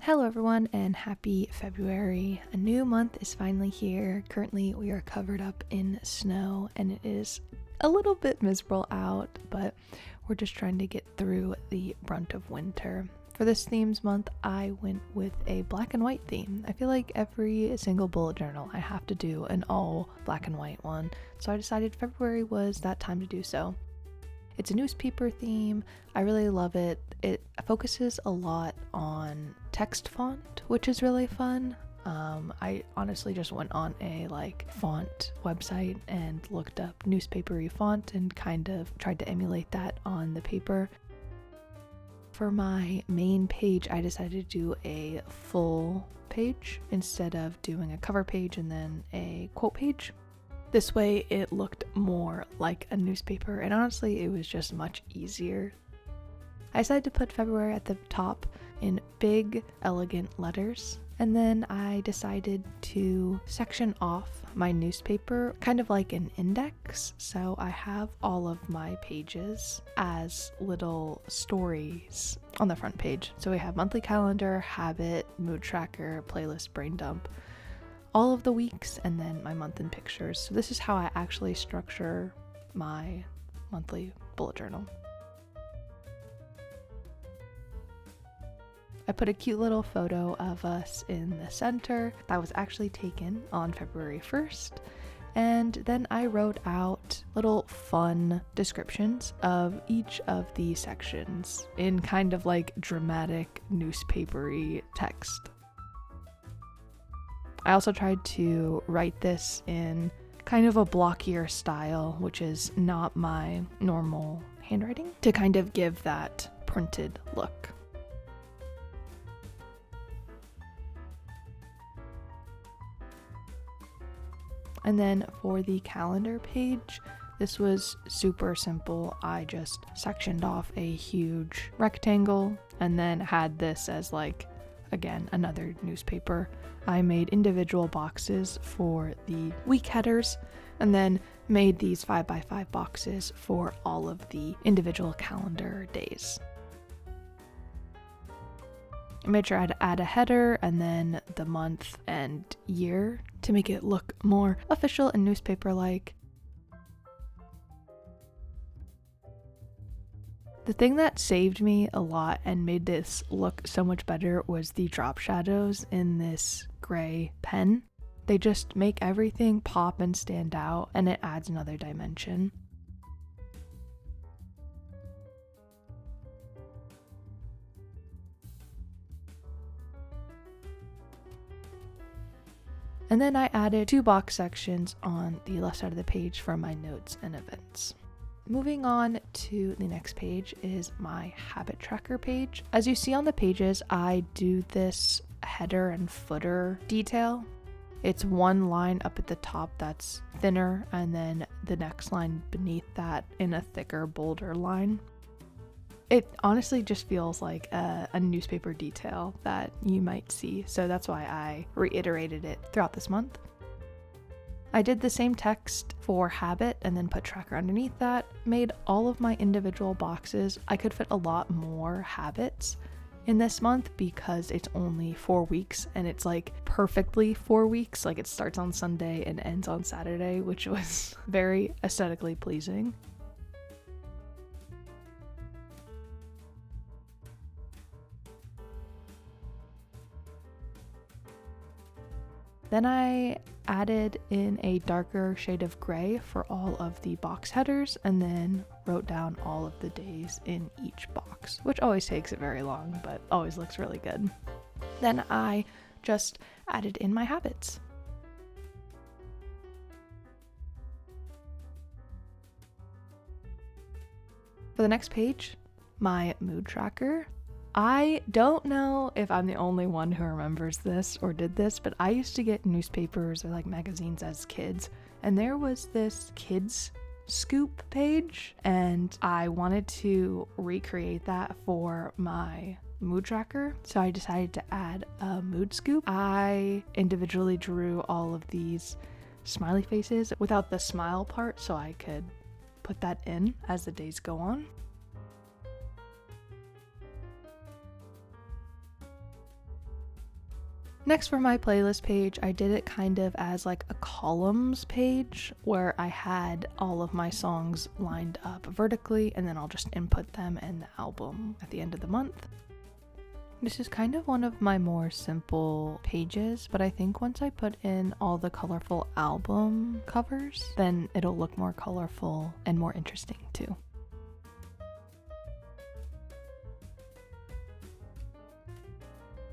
Hello everyone and happy February. A new month is finally here. Currently we are covered up in snow and it is a little bit miserable out, but we're just trying to get through the brunt of winter. For this themes month, I went with a black and white theme. I feel like every single bullet journal I have to do an all black and white one, so I decided February was that time to do so. It's a newspaper theme. I really love it. It focuses a lot on text font, which is really fun. I honestly just went on a font website and looked up newspapery font and kind of tried to emulate that on the paper. For my main page, I decided to do a full page instead of doing a cover page and then a quote page. This way it looked more like a newspaper, and honestly it was just much easier. I decided to put February at the top in big, elegant letters, and then I decided to section off my newspaper kind of like an index, so I have all of my pages as little stories on the front page. So we have monthly calendar, habit, mood tracker, playlist, brain dump, all of the weeks, and then my month in pictures. So this is how I actually structure my monthly bullet journal. I put a cute little photo of us in the center that was actually taken on February 1st. And then I wrote out little fun descriptions of each of the sections in kind of like dramatic newspapery text. I also tried to write this in kind of a blockier style, which is not my normal handwriting, to kind of give that printed look. And then for the calendar page, this was super simple. I just sectioned off a huge rectangle and then had this as again, another newspaper. I made individual boxes for the week headers and then made these 5x5 boxes for all of the individual calendar days. I made sure I had to add a header and then the month and year to make it look more official and newspaper-like. The thing that saved me a lot and made this look so much better was the drop shadows in this gray pen. They just make everything pop and stand out, and it adds another dimension. And then I added 2 box sections on the left side of the page for my notes and events. Moving on to the next page is my habit tracker page. As you see on the pages, I do this header and footer detail. It's one line up at the top that's thinner, and then the next line beneath that in a thicker, bolder line. It honestly just feels like a newspaper detail that you might see, so that's why I reiterated it throughout this month. I did the same text for habit and then put tracker underneath that, made all of my individual boxes. I could fit a lot more habits in this month because it's only 4 weeks and it's perfectly 4 weeks. It starts on Sunday and ends on Saturday, which was very aesthetically pleasing. Then I added in a darker shade of gray for all of the box headers and then wrote down all of the days in each box, which always takes it very long, but always looks really good. Then I just added in my habits. For the next page, my mood tracker. I don't know if I'm the only one who remembers this or did this, but I used to get newspapers or magazines as kids, and there was this kids scoop page, and I wanted to recreate that for my mood tracker, so I decided to add a mood scoop. I individually drew all of these smiley faces without the smile part so I could put that in as the days go on. Next, for my playlist page, I did it kind of as like a columns page where I had all of my songs lined up vertically, and then I'll just input them in the album at the end of the month. This is kind of one of my more simple pages, but I think once I put in all the colorful album covers, then it'll look more colorful and more interesting too.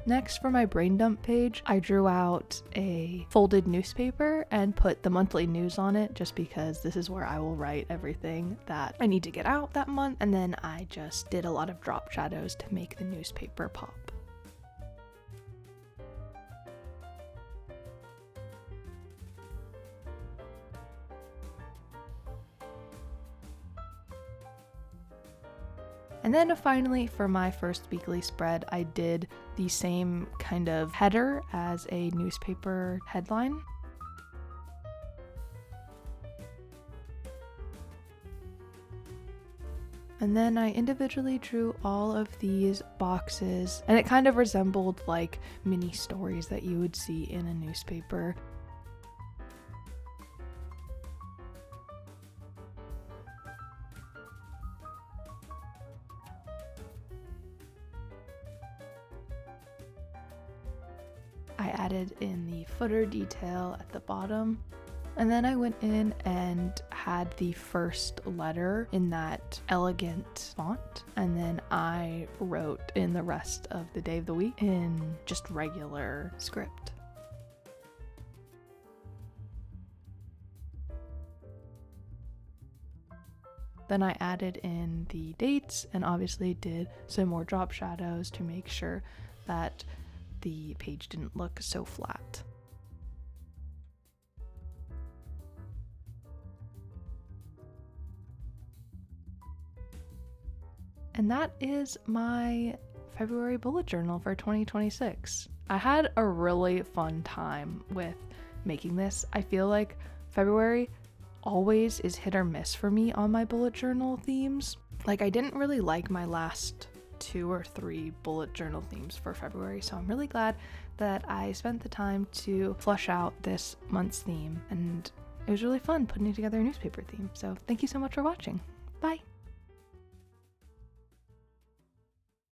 Next, for my brain dump page, I drew out a folded newspaper and put the monthly news on it just because this is where I will write everything that I need to get out that month, and then I just did a lot of drop shadows to make the newspaper pop. And then finally, for my first weekly spread, I did the same kind of header as a newspaper headline. And then I individually drew all of these boxes, and it kind of resembled like mini stories that you would see in a newspaper. I added in the footer detail at the bottom, and then I went in and had the first letter in that elegant font, and then I wrote in the rest of the day of the week in just regular script. Then I added in the dates and obviously did some more drop shadows to make sure that the page didn't look so flat. And that is my February bullet journal for 2026. I had a really fun time with making this. I feel like February always is hit or miss for me on my bullet journal themes. Like, I didn't really like my last 2 or 3 bullet journal themes for February, so I'm really glad that I spent the time to flush out this month's theme, and it was really fun putting together a newspaper theme. So thank you so much for watching.